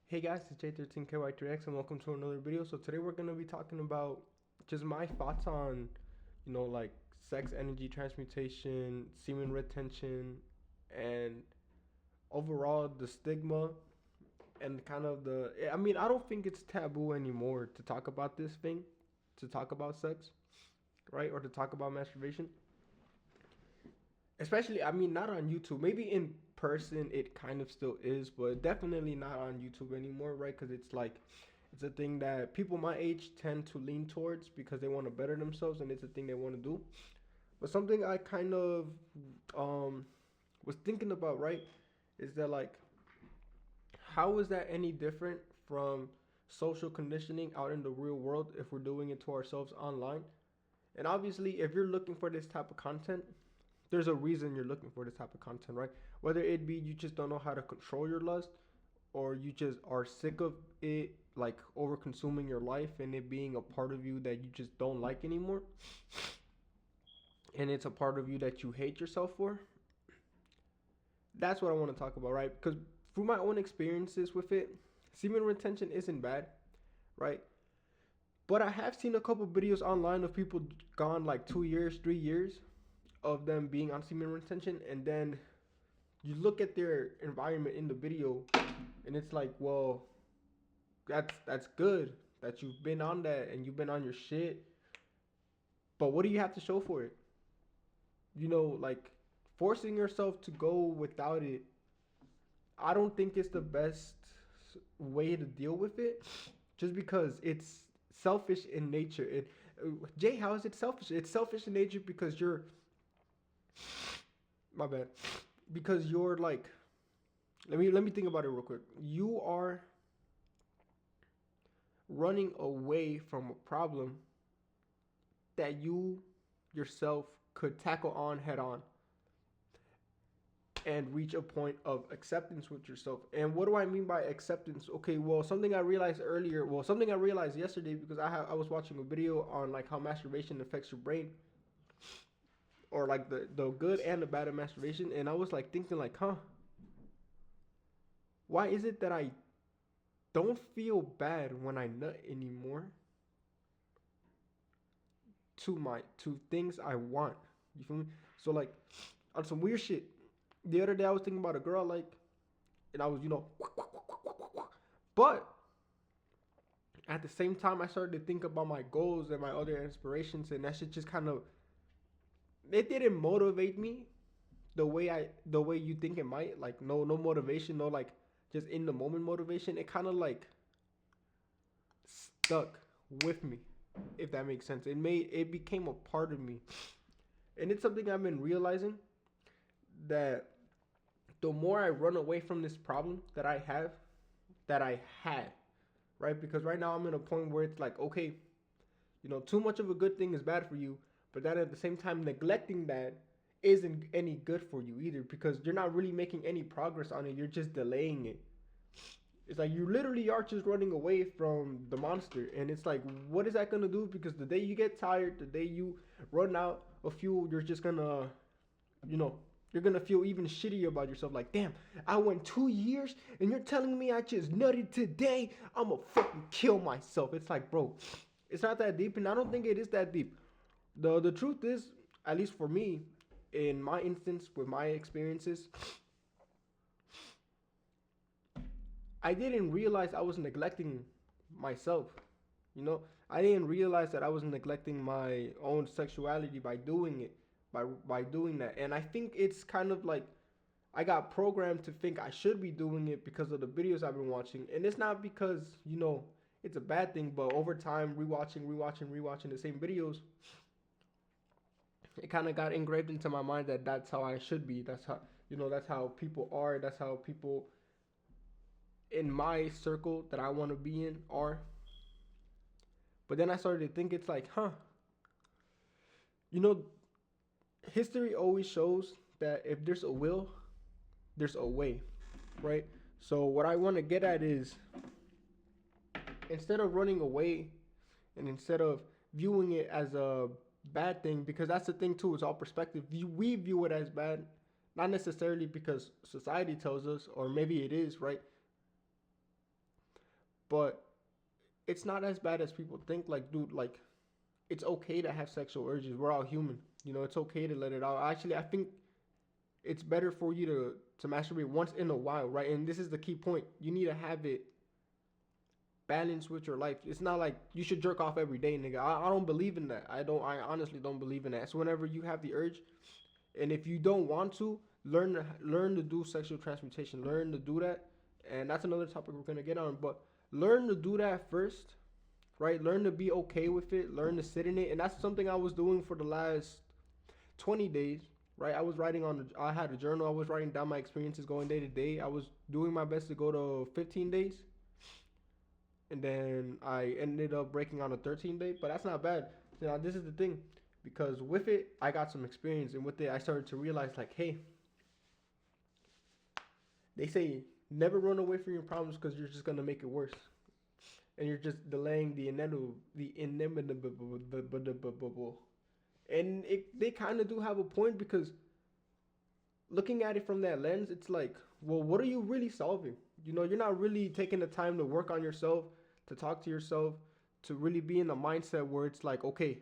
Hey guys, it's J13KY3X and welcome to another video. So today we're going to be talking about just my thoughts on, like sex energy transmutation, semen retention, and overall the stigma and kind of I don't think it's taboo anymore to talk about this thing, to talk about sex, right? Or to talk about masturbation. Especially, not on YouTube. Maybe in person it kind of still is, but definitely not on YouTube anymore, right? Because it's a thing that people my age tend to lean towards because they want to better themselves and it's a thing they want to do. But something I kind of um was thinking about, right, is that like, how is that any different from social conditioning out in the real world if we're doing it to ourselves online? And obviously, if you're looking for this type of content, there's a reason you're looking for this type of content, right? Whether it be you just don't know how to control your lust, or you just are sick of it, like over consuming your life and it being a part of you that you just don't like anymore, and it's a part of you that you hate yourself for. That's what I want to talk about, right? Because through my own experiences with it, semen retention isn't bad, right? But I have seen a couple videos online of people gone like 2 years, 3 years of them being on semen retention, and then you look at their environment in the video and it's like, well, that's good that you've been on that and you've been on your shit, but what do you have to show for it? Like, forcing yourself to go without it, I don't think it's the best way to deal with it, just because it's selfish in nature. Jay, how is it selfish? It's selfish in nature because you're, my bad, because you're like, let me think about it real quick. You are running away from a problem that you yourself could tackle on head on and reach a point of acceptance with yourself. And what do I mean by acceptance? Okay, well, something I realized yesterday, because I was watching a video on like how masturbation affects your brain, or like the good and the bad of masturbation, and I was like thinking like, why is it that I don't feel bad when I nut anymore to things I want? You feel me? So like, on some weird shit, the other day I was thinking about a girl, like, and I was, but at the same time I started to think about my goals and my other inspirations, and that shit just kind of, it didn't motivate me the way you think it might. Like, no motivation, no, like, just in the moment motivation. It kind of like stuck with me, if that makes sense. It became a part of me, and it's something I've been realizing, that the more I run away from this problem that I had, right? Because right now I'm in a point where it's like, okay, too much of a good thing is bad for you, but then at the same time, neglecting that isn't any good for you either, because you're not really making any progress on it. You're just delaying it. It's like you literally are just running away from the monster, and it's like, what is that gonna do? Because the day you get tired, the day you run out of fuel, you're just gonna, you know, you're gonna feel even shittier about yourself. Like, damn, I went 2 years and you're telling me I just nutted today. I'ma fucking kill myself. It's like, bro, it's not that deep, and I don't think it is that deep. The truth is, at least for me, in my instance with my experiences, I didn't realize I was neglecting myself. I didn't realize that I was neglecting my own sexuality by doing it, by doing that. And I think it's kind of like I got programmed to think I should be doing it because of the videos I've been watching. And it's not because, it's a bad thing, but over time, rewatching the same videos, it kind of got engraved into my mind that that's how I should be. That's how people are. That's how people in my circle that I want to be in are. But then I started to think, it's like, you know, history always shows that if there's a will, there's a way, right? So what I want to get at is, instead of running away and instead of viewing it as a bad thing, because that's the thing too, it's all perspective. We view it as bad, not necessarily because society tells us, or maybe it is, right? but it's not as bad as people think. Like, dude, like it's okay to have sexual urges. We're all human. You know, it's okay to let it out. Actually, I think it's better for you to masturbate once in a while, right? And this is the key point. You need to have it balanced with your life. It's not like you should jerk off every day, nigga. I don't believe in that. I don't. I honestly don't believe in that. So whenever you have the urge, and if you don't want to, learn to do sexual transmutation. Learn to do that, and that's another topic we're gonna get on. But learn to do that first, right? Learn to be okay with it. Learn to sit in it, and that's something I was doing for the last 20 days. Right, I was writing on. I had a journal. I was writing down my experiences going day to day. I was doing my best to go to 15 days, and then I ended up breaking on a 13 day. But that's not bad. Now this is the thing, because with it I got some experience, and with it I started to realize like, hey, they say never run away from your problems because you're just gonna make it worse, and you're just delaying the inevitable, the inevitable. And they kind of do have a point because looking at it from that lens, it's like, well, what are you really solving? You know, you're not really taking the time to work on yourself, to talk to yourself, to really be in the mindset where it's like, okay,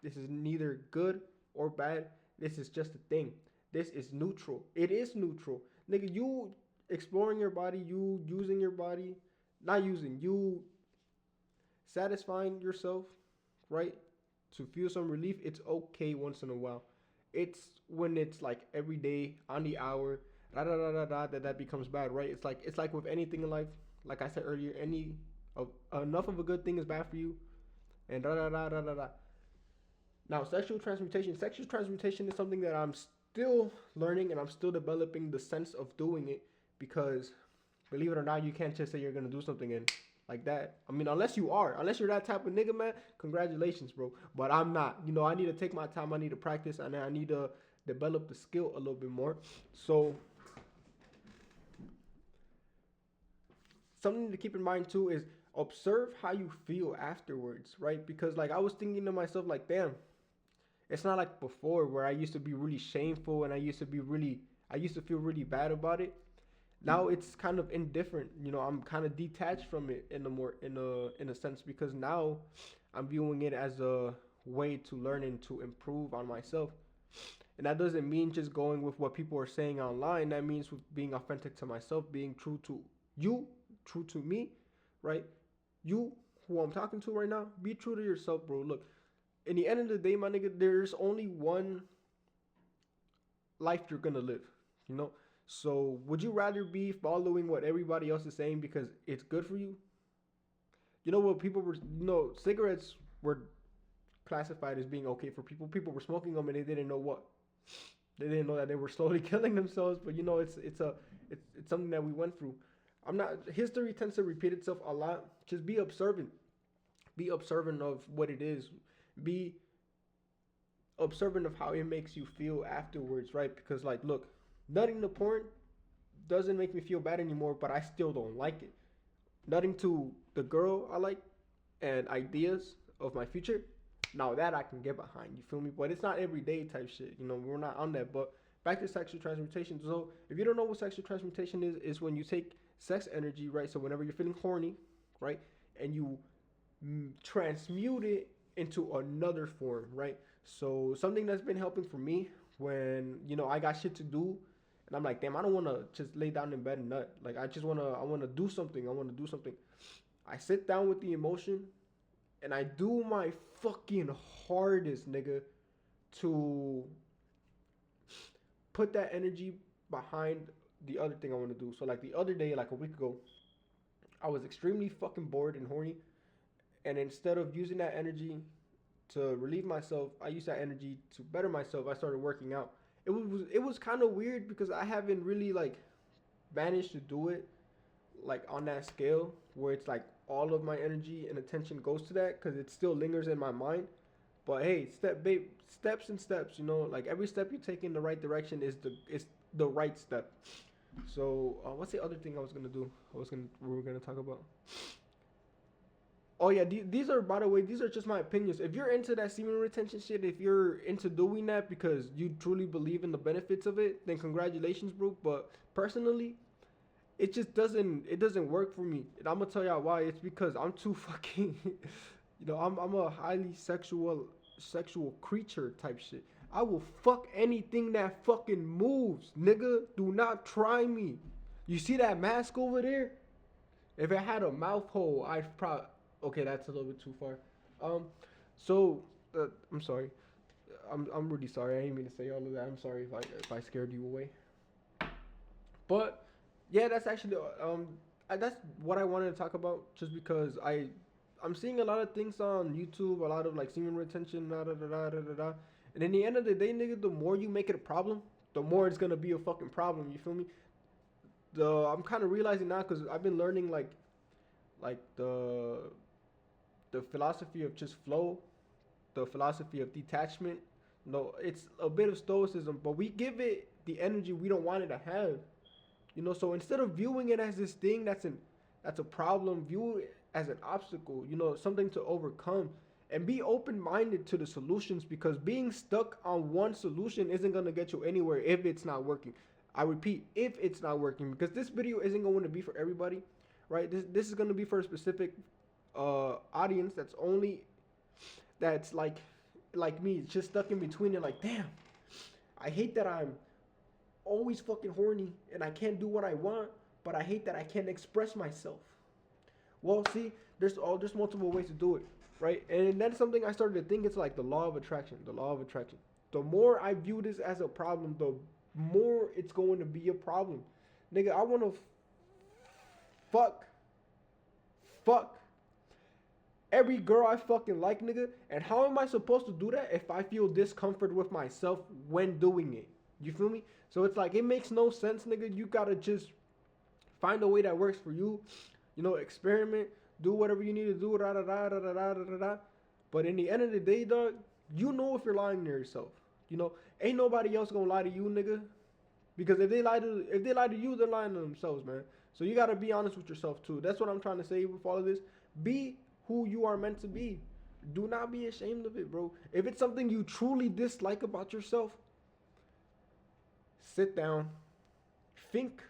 this is neither good or bad. This is just a thing. This is neutral. It is neutral. Nigga, you exploring your body, you using your body, not using, you satisfying yourself, right? To feel some relief, it's okay once in a while. It's when it's like every day on the hour, da da da da da, that becomes bad, right? It's like with anything in life. Like I said earlier, any of enough of a good thing is bad for you, and da da da da da da. Now, sexual transmutation is something that I'm still learning and I'm still developing the sense of doing it because, believe it or not, you can't just say you're gonna do something and like that. I mean, unless you're that type of nigga, man, congratulations, bro. But I'm not. You know, I need to take my time. I need to practice, and I need to develop the skill a little bit more. So, something to keep in mind too is observe how you feel afterwards, right? Because like I was thinking to myself, like, damn, it's not like before where I used to be really shameful and I used to feel really bad about it. Now it's kind of indifferent. You know, I'm kind of detached from it in a sense because now I'm viewing it as a way to learn and to improve on myself. And that doesn't mean just going with what people are saying online. That means with being authentic to myself, being true to you, true to me, right? You who I'm talking to right now, be true to yourself, bro. Look, in the end of the day, my nigga, there's only one life you're gonna live, you know? So would you rather be following what everybody else is saying because it's good for you? You know what people were, cigarettes were classified as being okay for people. People were smoking them and they didn't know what. They didn't know that they were slowly killing themselves. But you know, it's something that we went through. I'm not. History tends to repeat itself a lot. Just be observant. Be observant of what it is. Be observant of how it makes you feel afterwards, right? Because like, look, nutting the porn doesn't make me feel bad anymore, but I still don't like it. Nutting to the girl I like and ideas of my future, now that I can get behind. You feel me? But it's not everyday type shit. You know, we're not on that. But back to sexual transmutation. So if you don't know what sexual transmutation is when you take sex energy, right? So whenever you're feeling horny, right, and you transmute it into another form, right? So something that's been helping for me when I got shit to do, and I'm like, damn, I don't want to just lay down in bed and nut. Like I want to do something. I want to do something. I sit down with the emotion, and I do my fucking hardest, nigga, to put that energy behind the other thing I want to do. So like the other day, like a week ago, I was extremely fucking bored and horny, and instead of using that energy to relieve myself, I used that energy to better myself. I started working out. It was kind of weird because I haven't really like managed to do it like on that scale where it's like all of my energy and attention goes to that because it still lingers in my mind. But hey, steps and steps. Like every step you take in the right direction is the right step. So what's the other thing I was gonna do? We were gonna talk about. Oh yeah, these are, by the way, these are just my opinions. If you're into that semen retention shit, if you're into doing that because you truly believe in the benefits of it, then congratulations, bro. But personally, it just doesn't work for me. And I'm gonna tell y'all why. It's because I'm too fucking I'm a highly sexual creature type shit. I will fuck anything that fucking moves, nigga. Do not try me. You see that mask over there? If it had a mouth hole, I'd probably. Okay, that's a little bit too far. Um, so I'm sorry. I'm really sorry. I didn't mean to say all of that. I'm sorry if I scared you away. But yeah, that's actually that's what I wanted to talk about. Just because I'm seeing a lot of things on YouTube, a lot of like semen retention, da da da da da da. And in the end of the day, nigga, the more you make it a problem, the more it's gonna be a fucking problem. You feel me? I'm kind of realizing now because I've been learning like the philosophy of just flow, the philosophy of detachment. No, it's a bit of stoicism, but we give it the energy we don't want it to have. So instead of viewing it as this thing that's a problem, view it as an obstacle, something to overcome, and be open-minded to the solutions, because being stuck on one solution isn't going to get you anywhere if it's not working. I repeat, if it's not working, because this video isn't going to be for everybody, right? This is going to be for a specific audience that's like me, it's just stuck in between and like, damn, I hate that I'm always fucking horny and I can't do what I want, but I hate that I can't express myself. Well, see, there's multiple ways to do it, right? And that's something I started to think. It's like the law of attraction. The law of attraction. The more I view this as a problem, the more it's going to be a problem. Nigga, I want to fuck fuck every girl I fucking like, nigga. And how am I supposed to do that if I feel discomfort with myself when doing it? You feel me? So it's like, it makes no sense, nigga. You gotta just find a way that works for you. Experiment, do whatever you need to do, da da da da da da da da. But in the end of the day, dog, if you're lying to yourself. Ain't nobody else gonna lie to you, nigga. Because if they lie to you, they're lying to themselves, man. So you gotta be honest with yourself too. That's what I'm trying to say with all of this. Be who you are meant to be. Do not be ashamed of it, bro. If it's something you truly dislike about yourself, sit down, think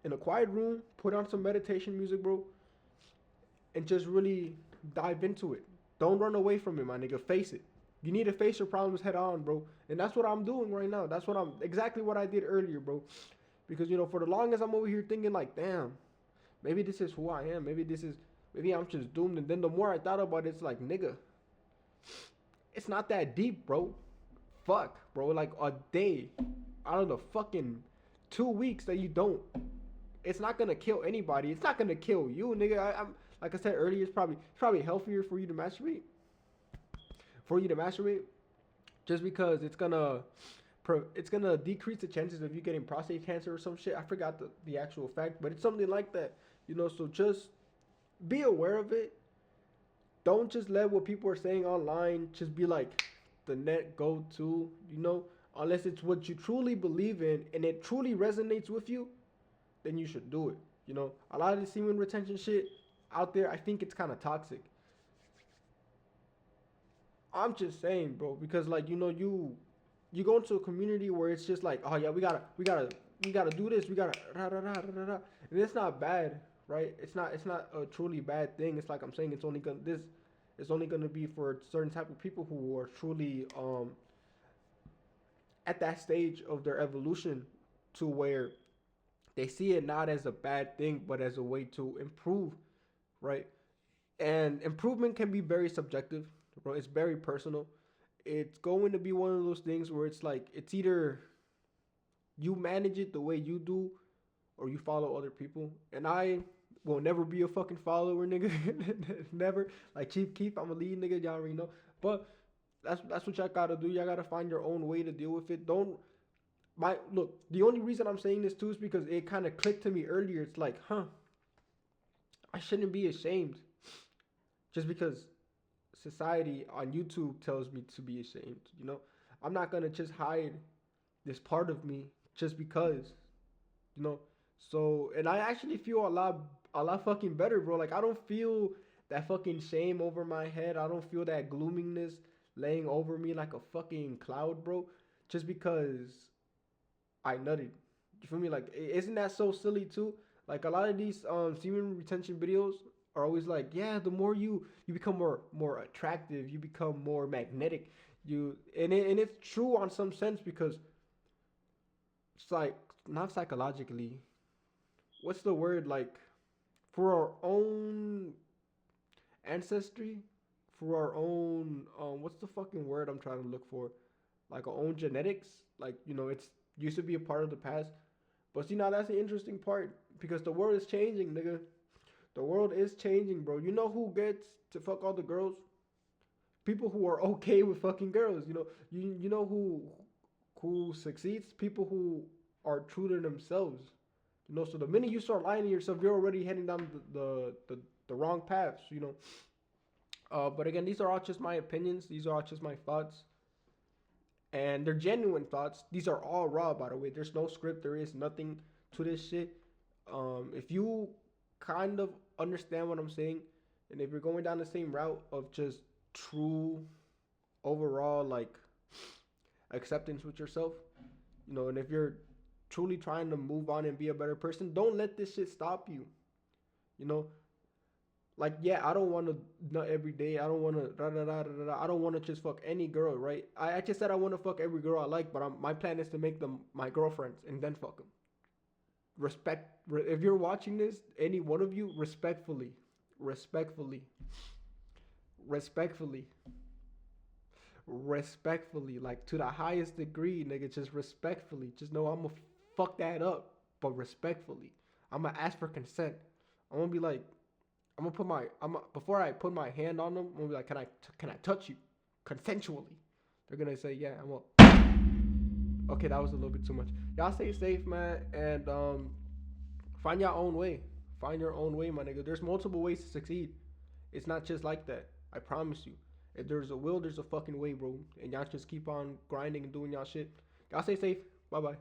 in a quiet room, put on some meditation music, bro, and just really dive into it. Don't run away from it, my nigga. Face it. You need to face your problems head on, bro. And that's what I'm doing right now. That's exactly what I did earlier, bro. Because, for the longest I'm over here thinking like, damn, maybe this is who I am. Maybe I'm just doomed. And then the more I thought about it, it's like, nigga, it's not that deep, bro. Fuck, bro. Like a day out of the fucking 2 weeks that you don't, it's not gonna kill anybody. It's not gonna kill you, nigga. I'm like I said earlier, it's probably healthier for you to masturbate. Just because it's gonna decrease the chances of you getting prostate cancer or some shit. I forgot the actual fact, but it's something like that. So just be aware of it. Don't just let what people are saying online just be like the net go to, unless it's what you truly believe in and it truly resonates with you, then you should do it. A lot of the semen retention shit out there, I think it's kind of toxic. I'm just saying, bro, because like, you go into a community where it's just like, oh yeah, we gotta do this, we gotta da da da da da, and it's not bad, right? It's not a truly bad thing. It's like I'm saying, it's only gonna be for certain type of people who are truly at that stage of their evolution to where they see it not as a bad thing, but as a way to improve, right? And improvement can be very subjective, bro. It's very personal. It's going to be one of those things where it's like, it's either you manage it the way you do or you follow other people. And I will never be a fucking follower, nigga. Never. Like Chief Keef, I'm a lead, nigga. Y'all already know. But that's what y'all gotta do. Y'all gotta find your own way to deal with it. Look, the only reason I'm saying this too is because it kind of clicked to me earlier. It's like, I shouldn't be ashamed just because society on YouTube tells me to be ashamed. I'm not gonna just hide this part of me just because, So, and I actually feel a lot fucking better, bro. Like, I don't feel that fucking shame over my head. I don't feel that gloominess laying over me like a fucking cloud, bro. Just because I nutted. You feel me? Like, isn't that so silly too? Like a lot of these semen retention videos are always like, yeah, the more you become more attractive, you become more magnetic. And it's true on some sense because it's like not psychologically. What's the word like for our own ancestry, for our own what's the fucking word I'm trying to look for? Like our own genetics. Like, it's used to be a part of the past. But see, now that's the interesting part because the world is changing, nigga. The world is changing, bro. You know who gets to fuck all the girls? People who are okay with fucking girls. You know who succeeds? People who are true to themselves. So the minute you start lying to yourself, you're already heading down the wrong paths. But again, these are all just my opinions. These are all just my thoughts, and they're genuine thoughts. These are all raw, by the way. There's no script. There is nothing to this shit. If you kind of understand what I'm saying, and if you're going down the same route of just true overall like acceptance with yourself, and if you're truly trying to move on and be a better person, don't let this shit stop you. You know, like, yeah, I don't want to nut every day. I don't want to da da da da da. I don't want to just fuck any girl, right? I just said I want to fuck every girl I like, but my plan is to make them my girlfriends and then fuck them. If you're watching this, any one of you, respectfully, respectfully, respectfully, like to the highest degree, nigga, just respectfully. Just know I'm gonna fuck that up, but respectfully. I'm gonna ask for consent. I'm gonna be like, before I put my hand on them, I'm gonna be like, can I touch you, consensually? They're gonna say yeah. I'm gonna, okay, that was a little bit too much. Y'all stay safe, man, and find your own way. Find your own way, my nigga. There's multiple ways to succeed. It's not just like that. I promise you. If there's a will, there's a fucking way, bro. And y'all just keep on grinding and doing y'all shit. Y'all stay safe. Bye bye.